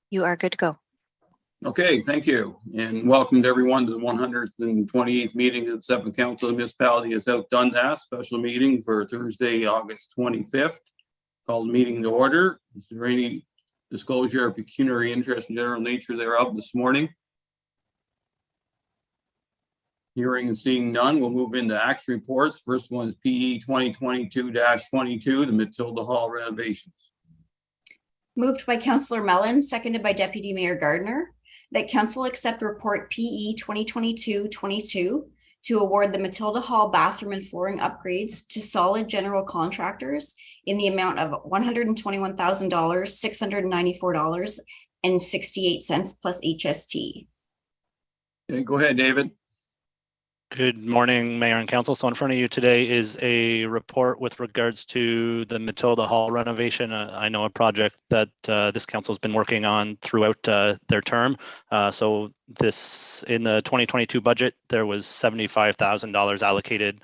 You are good to go. Okay, thank you. And welcome to everyone to the 128th meeting of the 7th Council of the Municipality of South Dundas, special meeting for Thursday, August 25th. Called meeting to order. Is there any disclosure of pecuniary interest and general nature thereof this morning? Hearing and seeing none, we'll move into action reports. First one is PE 2022-22, the Matilda Hall renovations. Moved by Councillor Mellon, seconded by Deputy Mayor Gardner, that Council accept report PE 2022-22 to award the Matilda Hall bathroom and flooring upgrades to solid general contractors in the amount of $121,694.68 plus HST. Okay, go ahead, David. Good morning, Mayor and Council. So in front of you today is a report with regards to the Matilda Hall renovation. I know a project that this council has been working on throughout their term. So this in the 2022 budget, there was $75,000 allocated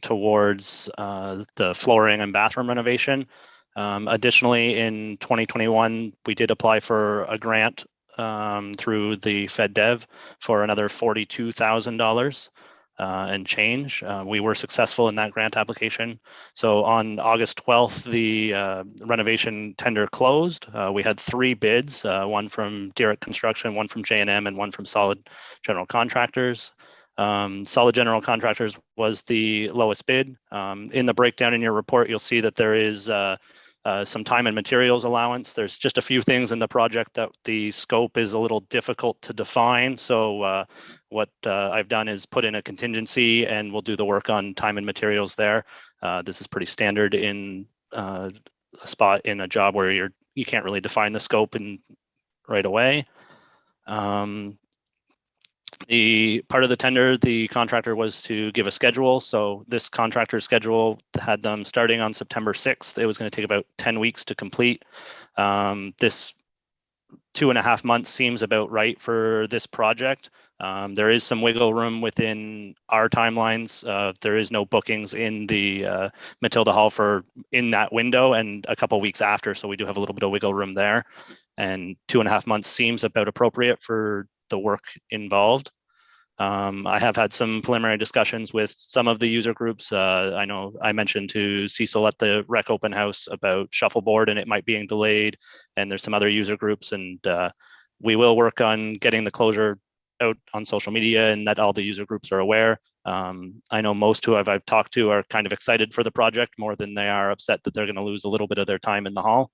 towards the flooring and bathroom renovation. Additionally, in 2021, we did apply for a grant through the FedDev for another $42,000 and change. We were successful in that grant application. So on August 12th, the renovation tender closed. We had 3 bids, one from Derrick Construction, one from J&M, and one from Solid General Contractors. Solid General Contractors was the lowest bid. In the breakdown in your report, you'll see that there is some time and materials allowance. There's just a few things in the project that the scope is a little difficult to define. So what I've done is put in a contingency and we'll do the work on time and materials there. This is pretty standard in a spot in a job where you can't really define the scope right away. The part of the tender, the contractor was to give a schedule. So this contractor's schedule had them starting on September 6th. It was going to take about 10 weeks to complete. This 2.5 months seems about right for this project. There is some wiggle room within our timelines. There is no bookings in the Matilda Hall in that window and a couple weeks after. So we do have a little bit of wiggle room there. And 2.5 months seems about appropriate for the work involved. I have had some preliminary discussions with some of the user groups. I know I mentioned to Cecil at the rec open house about shuffleboard and it might being delayed, and there's some other user groups, and we will work on getting the closure out on social media and that all the user groups are aware. I know most who I've talked to are kind of excited for the project more than they are upset that they're going to lose a little bit of their time in the hall.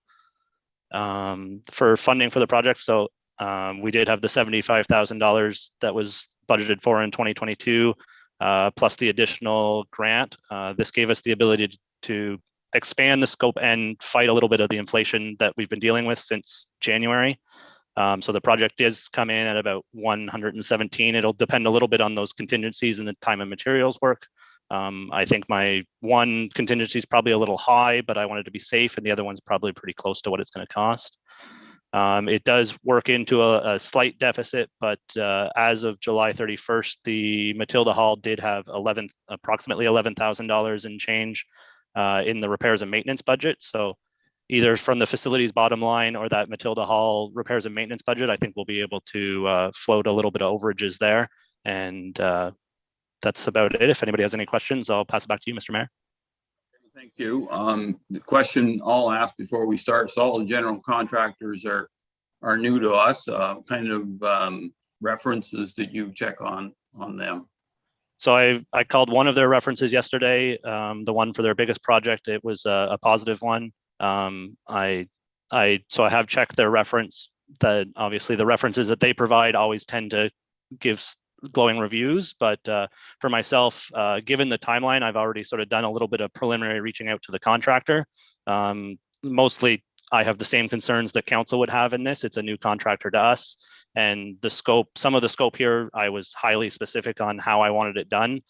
For funding for the project, so we did have the $75,000 that was budgeted for in 2022, plus the additional grant. This gave us the ability to expand the scope and fight a little bit of the inflation that we've been dealing with since January. So the project does come in at about 117. It'll depend a little bit on those contingencies and the time and materials work. I think my one contingency is probably a little high, but I wanted to be safe, and the other one's probably pretty close to what it's going to cost. It does work into a slight deficit, but as of July 31st, the Matilda Hall did have approximately $11,000 in change in the repairs and maintenance budget. So either from the facilities bottom line or that Matilda Hall repairs and maintenance budget, I think we'll be able to float a little bit of overages there. And that's about it. If anybody has any questions, I'll pass it back to you, Mr. Mayor. Thank you. The question I'll ask before we start, Solid General Contractors are new to us. Kind of references that you check on them? So I called one of their references yesterday, the one for their biggest project. It was a positive one. So I have checked their reference. That obviously the references that they provide always tend to give glowing reviews, but for myself, given the timeline, I've already sort of done a little bit of preliminary reaching out to the contractor. Mostly I have the same concerns that council would have in this. It's a new contractor to us, and the scope, some of the scope here, I was highly specific on how I wanted it done,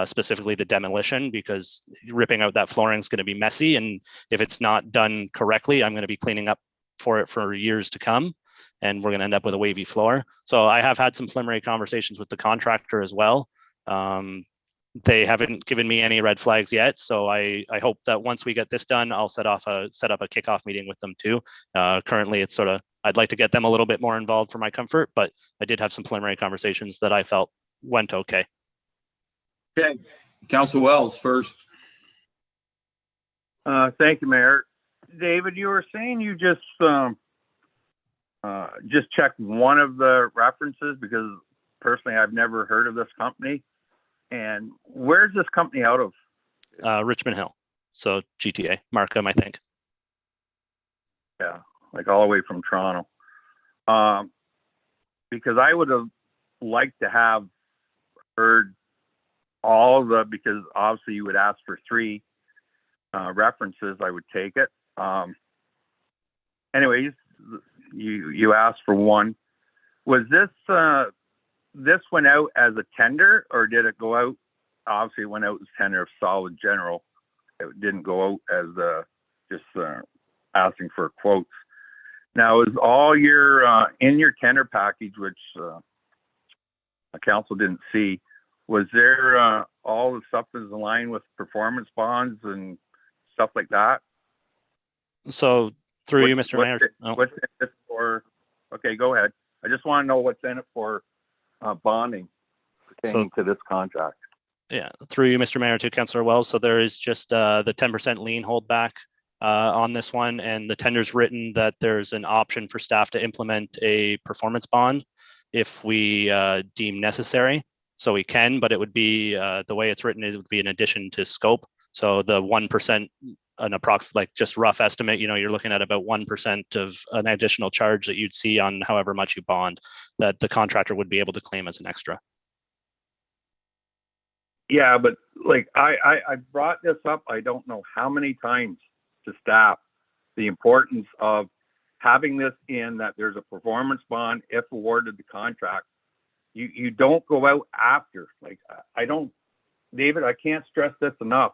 specifically the demolition, because ripping out that flooring is going to be messy, and if it's not done correctly, I'm going to be cleaning up for it for years to come, and we're going to end up with a wavy floor. So I have had some preliminary conversations with the contractor as well. They haven't given me any red flags yet, so I hope that once we get this done, I'll set up a kickoff meeting with them too. Currently, it's sort of I'd like to get them a little bit more involved for my comfort, but I did have some preliminary conversations that I felt went okay. Okay, Council Wells first. Thank you, Mayor. David, you were saying you just checked one of the references, because personally I've never heard of this company. And where's this company out of? Richmond Hill, so GTA, Markham, I think. Yeah, like all the way from Toronto. Because I would have liked to have heard all the, because obviously you would ask for 3 references, I would take it. Anyways, you asked for 1. Was this this went out as a tender, or did it go out? Obviously it went out as tender of Solid General. It didn't go out as just asking for quotes. Now, is all your in your tender package, which the council didn't see, was there all the stuff is aligned with performance bonds and stuff like that? So through you, Mr. Mayor. What's in it for? Okay, go ahead. I just want to know what's in it for bonding pertaining to this contract. Yeah, through you, Mr. Mayor, to Councillor Wells. So there is just the 10% lien holdback on this one, and the tender's written that there's an option for staff to implement a performance bond if we deem necessary. So we can, but it would be the way it's written is it would be in addition to scope. So the 1%, an approximate, like just rough estimate, you're looking at about 1% of an additional charge that you'd see on however much you bond that the contractor would be able to claim as an extra. Yeah, but like I brought this up, I don't know how many times to staff, the importance of having this in, that there's a performance bond if awarded the contract. You don't go out after. Like, David, I can't stress this enough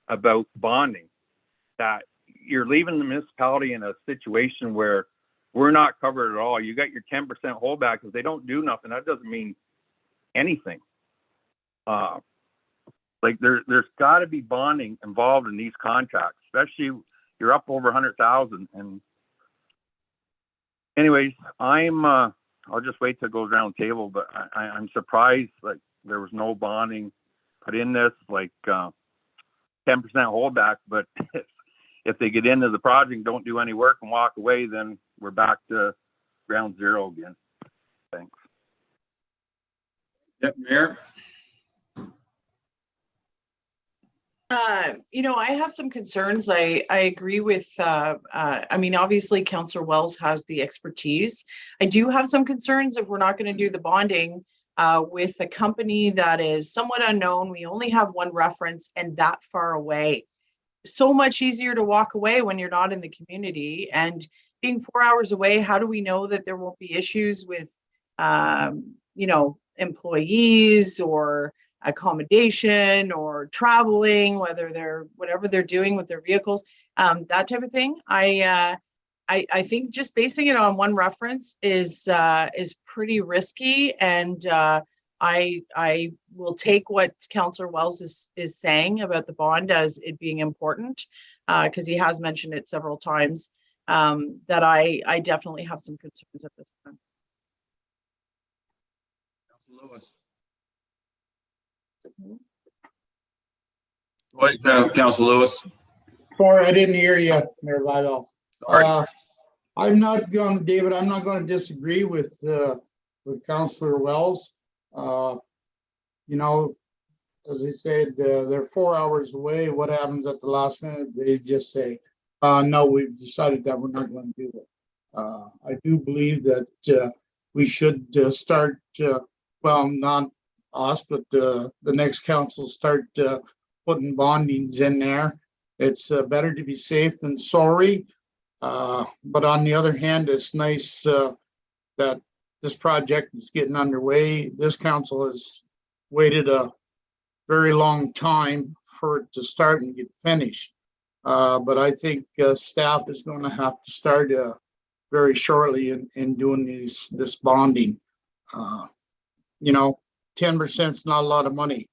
about bonding, that you're leaving the municipality in a situation where we're not covered at all. You got your 10% holdback. If they don't do nothing, that doesn't mean anything. Like there's got to be bonding involved in these contracts, especially you're up over 100,000. And anyways, I'll just wait till it goes round table, but I'm surprised like there was no bonding put in this, like 10% holdback. But if they get into the project and don't do any work and walk away, then we're back to ground zero again. Thanks. Yep, Mayor. I have some concerns. I agree with, obviously Councillor Wells has the expertise. I do have some concerns if we're not going to do the bonding with a company that is somewhat unknown. We only have one reference and that far away. So much easier to walk away when you're not in the community, and being 4 hours away, how do we know that there won't be issues with, employees or accommodation or traveling, whatever they're doing with their vehicles, that type of thing. I think just basing it on one reference is pretty risky, and I will take what Councillor Wells is saying about the bond as it being important, because he has mentioned it several times. That I definitely have some concerns at this time. Lewis. Wait, Council Lewis. Sorry, I didn't hear you, Mayor Vidal. Sorry. I'm not going to, David, I'm not going to disagree with Councillor Wells. As I said, they're 4 hours away. What happens at the last minute? They just say, no, we've decided that we're not going to do it. I do believe that we should start, not us, but the next council start putting bondings in there. It's better to be safe than sorry. But on the other hand, it's nice that this project is getting underway. This council has waited a very long time for it to start and get finished. But I think staff is going to have to start very shortly in doing this bonding. 10% is not a lot of money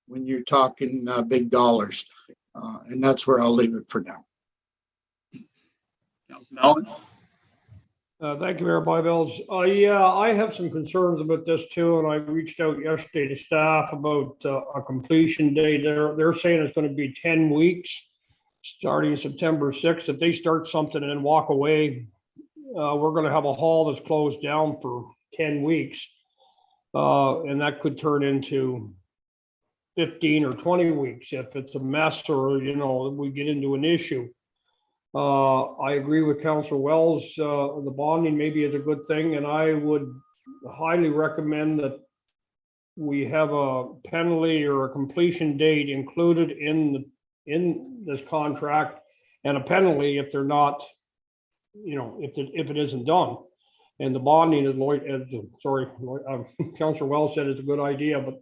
when you're talking big dollars. And that's where I'll leave it for now. Council Mellon. Thank you, Mayor Byvells. Yeah, I have some concerns about this too, and I reached out yesterday to staff about a completion date. They're saying it's going to be 10 weeks, starting September 6th. If they start something and then walk away, we're going to have a hall that's closed down for 10 weeks. And that could turn into 15 or 20 weeks if it's a mess or, we get into an issue. I agree with Councillor Wells. The bonding maybe is a good thing, and I would highly recommend that we have a penalty or a completion date included in this contract, and a penalty if they're not, if it isn't done. And the bonding is, Councillor Wells said it's a good idea, but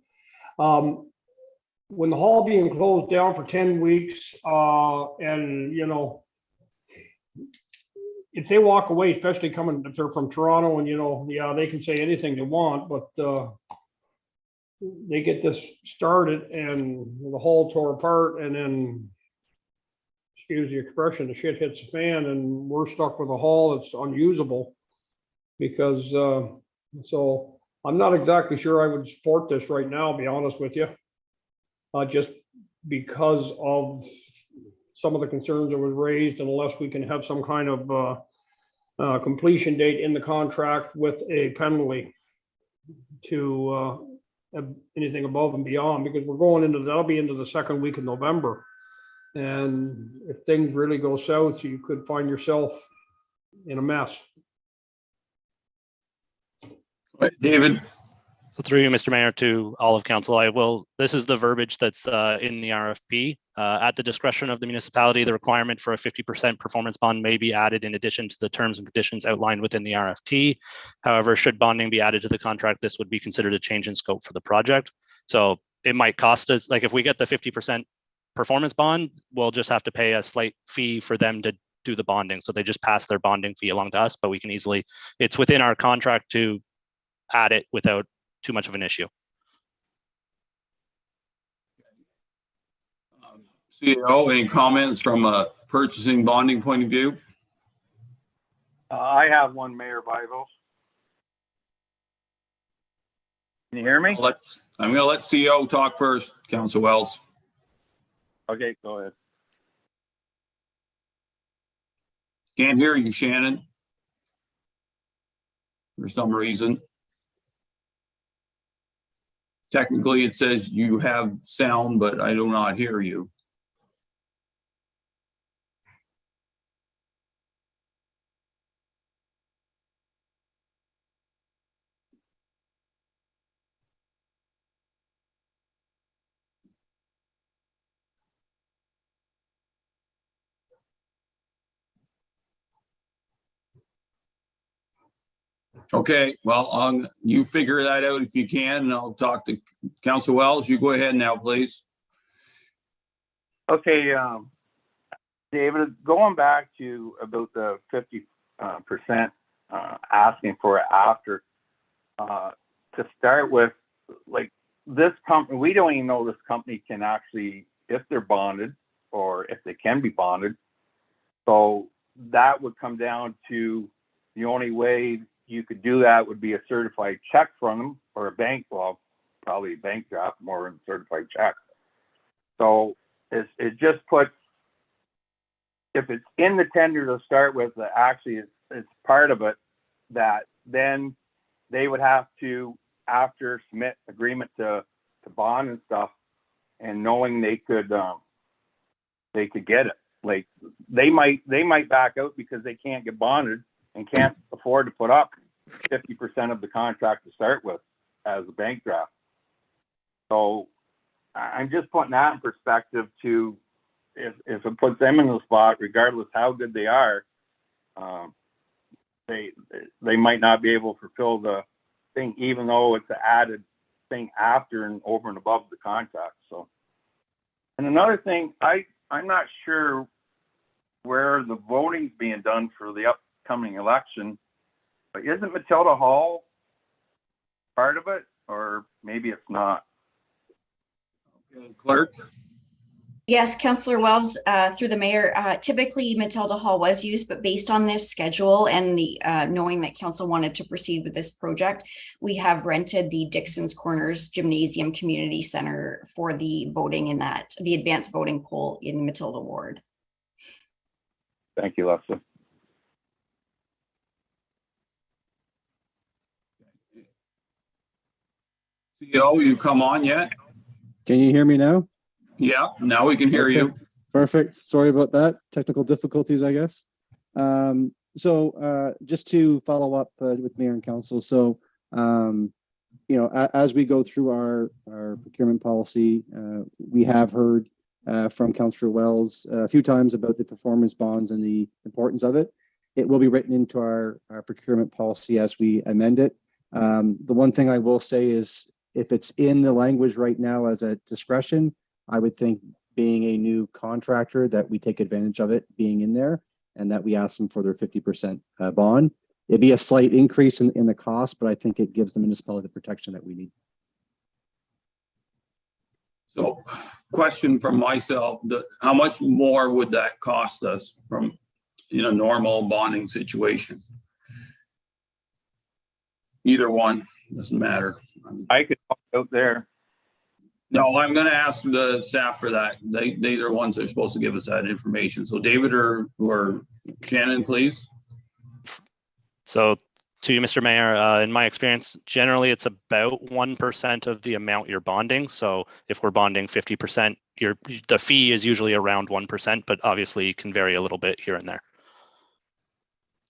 when the hall being closed down for 10 weeks, and if they walk away, especially if they're from Toronto, and they can say anything they want, but they get this started and the hall tore apart, and then, excuse the expression, the shit hits the fan, and we're stuck with a hall that's unusable. Because so I'm not exactly sure I would support this right now, to be honest with you, just because of some of the concerns that was raised, unless we can have some kind of completion date in the contract with a penalty to anything above and beyond, because we're going that'll be into the second week of November. And if things really go south, you could find yourself in a mess. David? So through you, Mr. Mayor, to all of council, this is the verbiage that's in the RFP. At the discretion of the municipality, the requirement for a 50% performance bond may be added in addition to the terms and conditions outlined within the RFP. However, should bonding be added to the contract, this would be considered a change in scope for the project. So it might cost us, like if we get the 50% performance bond, we'll just have to pay a slight fee for them to do the bonding. So they just pass their bonding fee along to us, but we can easily, it's within our contract to add it without too much of an issue. CEO, any comments from a purchasing bonding point of view? I have one, Mayor Byvells. Can you hear me? I'm gonna let CEO talk first, Councillor Wells. Okay, go ahead. Can't hear you, Shannon. For some reason. Technically, it says you have sound, but I do not hear you. Okay, well, you figure that out if you can, and I'll talk to Councillor Wells. You go ahead now, please. Okay, David, going back to about the 50% asking for it after, to start with, like this company, we don't even know this company can actually, if they're bonded or if they can be bonded. So that would come down to the only way you could do that would be a certified check from them or a bank, well, probably a bank draft more than a certified check. So it just puts, if it's in the tender to start with, that actually it's part of it, that then they would have to, after submit agreement to bond and stuff, and knowing they could get it. Like they might back out because they can't get bonded and can't afford to put up 50% of the contract to start with as a bank draft. So I'm just putting that in perspective to, if it puts them in the spot, regardless how good they are, they might not be able to fulfill the thing, even though it's an added thing after and over and above the contract. So, and another thing, I'm not sure where the voting's being done for the upcoming election, but isn't Matilda Hall part of it, or maybe it's not? Clerk? Yes, Councillor Wells, through the mayor, typically Matilda Hall was used, but based on this schedule and the knowing that council wanted to proceed with this project, we have rented the Dixon's Corners Gymnasium Community Center for the voting in that, the advanced voting poll in Matilda Ward. Thank you, Leslie. CEO, you come on yet? Can you hear me now? Yeah, now we can hear Okay. you. Perfect. Sorry about that. Technical difficulties, I guess. Just to follow up with Mayor and Council. So, as we go through our procurement policy, we have heard from Councillor Wells a few times about the performance bonds and the importance of it. It will be written into our procurement policy as we amend it. The one thing I will say is if it's in the language right now as a discretion, I would think being a new contractor that we take advantage of it being in there and that we ask them for their 50% bond. It'd be a slight increase in the cost, but I think it gives the municipality the protection that we need. So question from myself, how much more would that cost us from in a normal bonding situation? Either one, doesn't matter. I could talk out there. No, I'm gonna ask the staff for that. They are the ones that are supposed to give us that information. So David or Shannon, please. So to you, Mr. Mayor, in my experience, generally it's about 1% of the amount you're bonding. So if we're bonding 50%, the fee is usually around 1%, but obviously can vary a little bit here and there.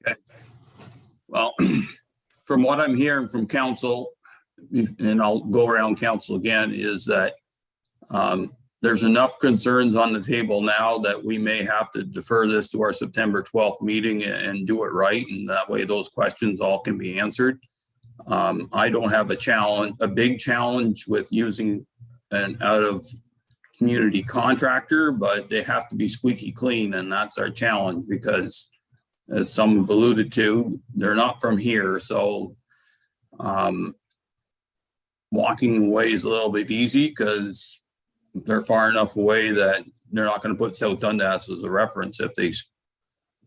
Okay. Well, from what I'm hearing from council, and I'll go around council again, is that there's enough concerns on the table now that we may have to defer this to our September 12th meeting and do it right. And that way those questions all can be answered. I don't have a big challenge with using an out of community contractor, but they have to be squeaky clean. And that's our challenge because as some have alluded to, they're not from here. So walking away is a little bit easy because they're far enough away that they're not going to put South Dundas as a reference if they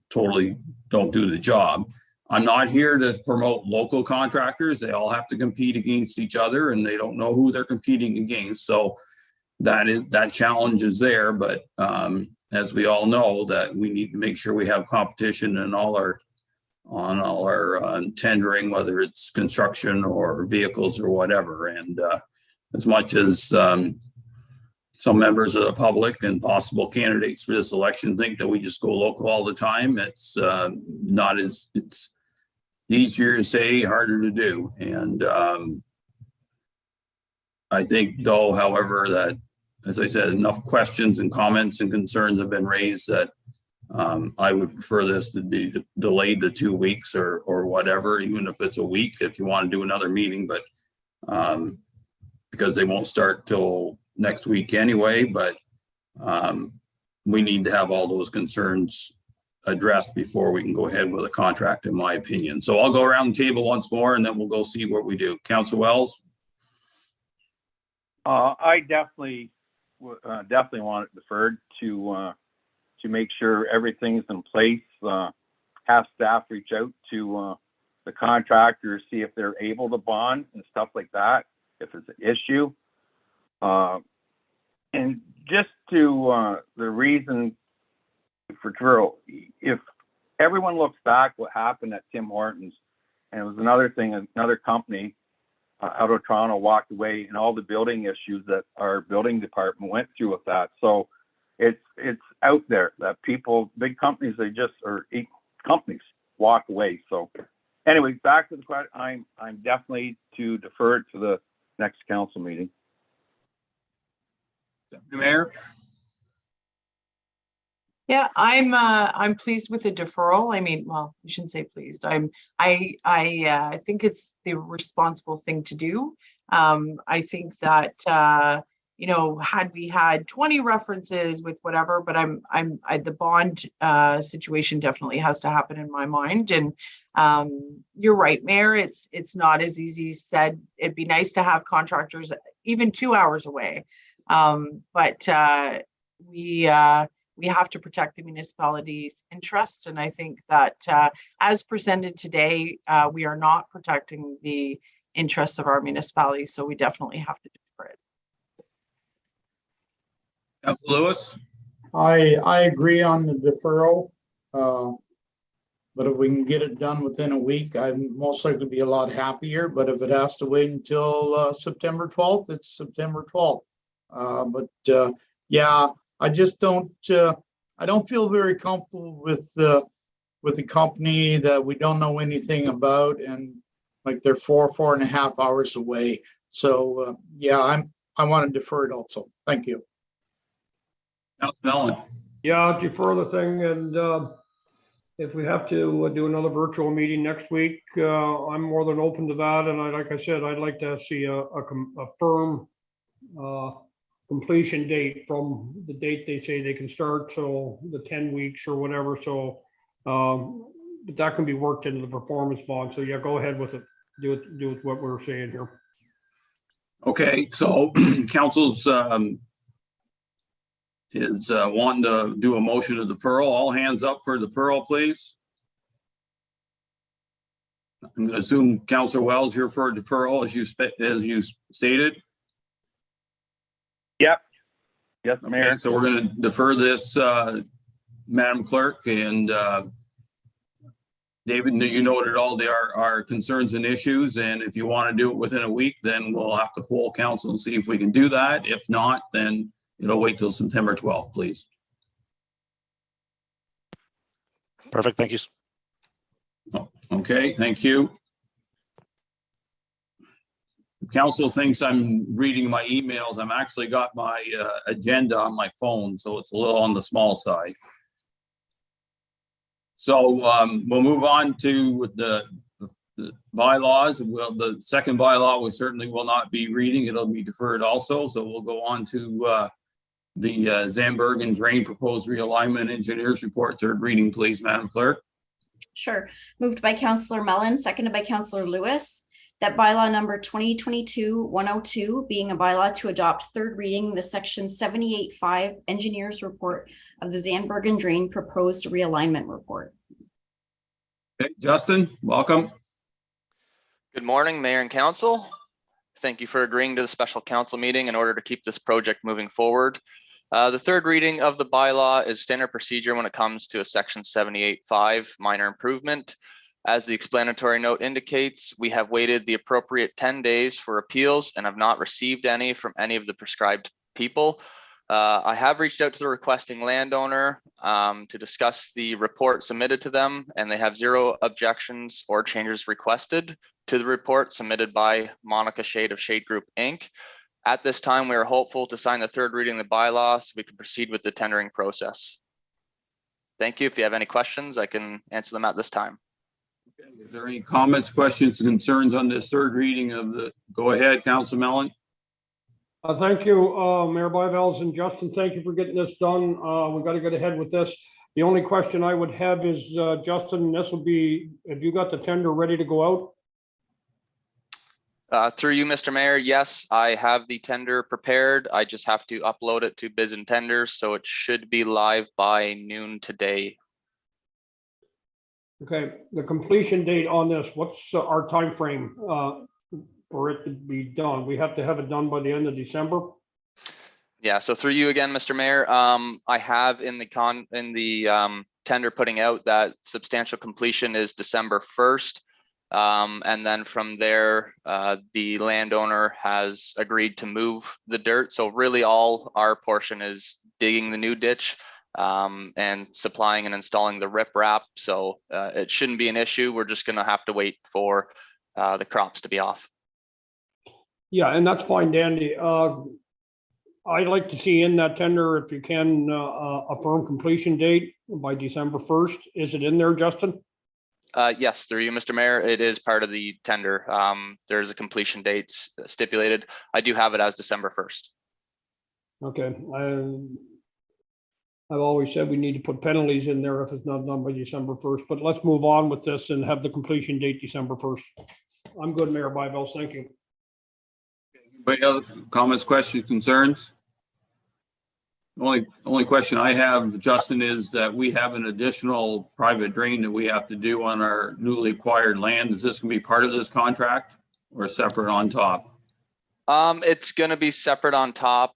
totally don't do the job. I'm not here to promote local contractors. They all have to compete against each other and they don't know who they're competing against. So that challenge is there. But as we all know, that we need to make sure we have competition in all our tendering, whether it's construction or vehicles or whatever. And as much as some members of the public and possible candidates for this election think that we just go local all the time, it's not as, it's easier to say, harder to do. And I think though, however, that, as I said, enough questions and comments and concerns have been raised that I would prefer this to be delayed to 2 weeks or whatever, even if it's a week, if you want to do another meeting, but because they won't start till next week anyway, but we need to have all those concerns addressed before we can go ahead with a contract, in my opinion. So I'll go around the table once more and then we'll go see what we do. Councillor Wells? I definitely want it deferred to make sure everything's in place. Have staff reach out to the contractor, see if they're able to bond and stuff like that, if it's an issue. And just to the reason for drill, if everyone looks back what happened at Tim Hortons, and it was another thing, another company out of Toronto walked away, and all the building issues that our building department went through with that. So it's out there that people, big companies, companies walk away. So anyway, back to the question, I'm definitely to defer it to the next council meeting. Deputy Mayor? Yeah, I'm pleased with the deferral. I mean, well, you shouldn't say pleased. I think it's the responsible thing to do. I think that had we had 20 references with whatever, but the bond situation definitely has to happen in my mind. And you're right, Mayor. It's not as easy said. It'd be nice to have contractors even 2 hours away. But we have to protect the municipality's interest. And I think that as presented today, we are not protecting the interests of our municipality. So we definitely have to defer it. Councilor Lewis? I agree on the deferral. But if we can get it done within a week, I'd most likely be a lot happier. But if it has to wait until September 12th, it's September 12th. Yeah, I just don't. I don't feel very comfortable with the company that we don't know anything about, and like they're 4.5 hours away. So yeah, I want to defer it also. Thank you. Councilor Mellon? Yeah, defer the thing, and if we have to do another virtual meeting next week, I'm more than open to that. And like I said, I'd like to see a firm completion date from the date they say they can start till the 10 weeks or whatever. So, but that can be worked into the performance bond. So yeah, go ahead with it. Do with what we're saying here. Okay, so council's is wanting to do a motion of deferral. All hands up for deferral, please. I'm going to assume Councilor Wells, you're for deferral as you stated. Yep. Yes, Mayor. Okay, so we're going to defer this, Madam Clerk, and David, you noted all our concerns and issues, and if you want to do it within a week, then we'll have to poll council and see if we can do that. If not, then it'll wait till September 12th, please. Perfect. Thank you. Okay, thank you. Council thinks I'm reading my emails. I'm actually got my agenda on my phone, so it's a little on the small side. So we'll move on to the bylaws. Well, the second bylaw we certainly will not be reading. It'll be deferred also. So we'll go on to the Zandbergen Drain Proposed Realignment Engineers Report. Third reading, please, Madam Clerk. Sure. Moved by Councillor Mellon, seconded by Councillor Lewis, that bylaw number 2022-102 being a bylaw to adopt third reading the section 78.5 engineers report of the Zandbergen Drain Proposed Realignment Report. Okay, Justin, welcome. Good morning, Mayor and Council. Thank you for agreeing to the special council meeting in order to keep this project moving forward. The third reading of the bylaw is standard procedure when it comes to a section 78.5 minor improvement. As the explanatory note indicates, we have waited the appropriate 10 days for appeals and have not received any from any of the prescribed people. I have reached out to the requesting landowner to discuss the report submitted to them, and they have 0 objections or changes requested to the report submitted by Monica Shade of Shade Group, Inc. At this time, we are hopeful to sign the third reading of the bylaw so we can proceed with the tendering process. Thank you. If you have any questions, I can answer them at this time. Okay, is there any comments, questions, concerns on this third reading of the, go ahead, Councilor Mellon. Thank you, Mayor Byvelds and Justin. Thank you for getting this done. We've got to get ahead with this. The only question I would have is, Justin, this will be, have you got the tender ready to go out? Through you, Mr. Mayor, yes, I have the tender prepared. I just have to upload it to Biz and Tenders, so it should be live by noon today. Okay, the completion date on this, what's our time frame for it to be done? We have to have it done by the end of December? Yeah, so through you again, Mr. Mayor, I have in the tender putting out that substantial completion is December 1st. And then from there, the landowner has agreed to move the dirt. So really all our portion is digging the new ditch and supplying and installing the riprap. So it shouldn't be an issue. We're just gonna have to wait for the crops to be off. Yeah, and that's fine, Dandy. I'd like to see in that tender, if you can, a firm completion date by December 1st. Is it in there, Justin? Yes, through you, Mr. Mayor, it is part of the tender. There's a completion date stipulated. I do have it as December 1st. Okay, I've always said we need to put penalties in there if it's not done by December 1st, but let's move on with this and have the completion date December 1st. I'm good, Mayor Byvelds, thank you. Anybody else? Comments, questions, concerns? Only question I have, Justin, is that we have an additional private drain that we have to do on our newly acquired land. Is this gonna be part of this contract or separate on top? It's gonna be separate on top.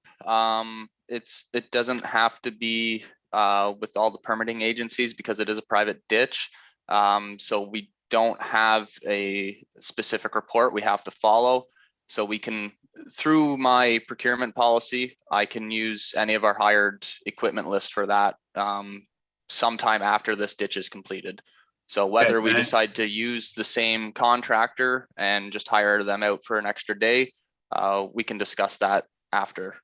It doesn't have to be with all the permitting agencies because it is a private ditch. So we don't have a specific report we have to follow. So we can, through my procurement policy, I can use any of our hired equipment list for that sometime after this ditch is completed. So whether we Okay. decide to use the same contractor and just hire them out for an extra day, we can discuss that after.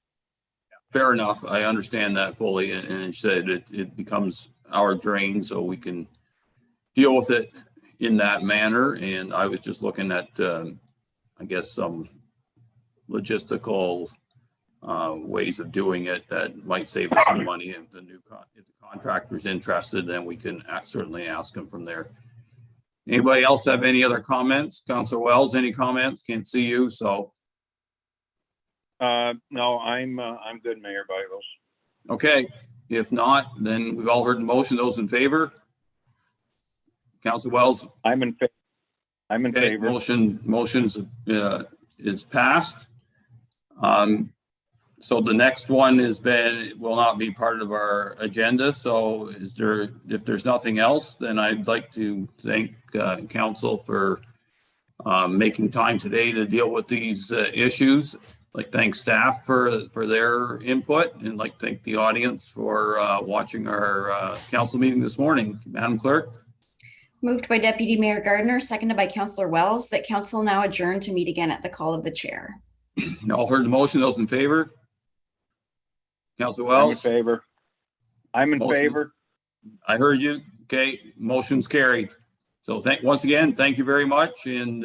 Fair enough. I understand that fully. And it said it becomes our drain, so we can deal with it in that manner. And I was just looking at, I guess, some logistical ways of doing it that might save us some money. If the contractor's interested, then we can certainly ask them from there. Anybody else have any other comments? Councilor Wells, any comments? Can't see you, so. No, I'm good, Mayor Byros. Okay, if not, then we've all heard the motion. Those in favor? Councilor Wells? I'm in Okay, favor. motions is passed. So the next one will not be part of our agenda. So if there's nothing else, then I'd like to thank council for making time today to deal with these issues. Like, thank staff for their input, and like thank the audience for watching our council meeting this morning. Madam Clerk? Moved by Deputy Mayor Gardner, seconded by Councillor Wells, that council now adjourn to meet again at the call of the chair. All heard the motion. Those in favor? Councilor I'm in Wells? favor. I'm in Motion. favor. I heard you. Okay, motion's carried. So once again, thank you very much. And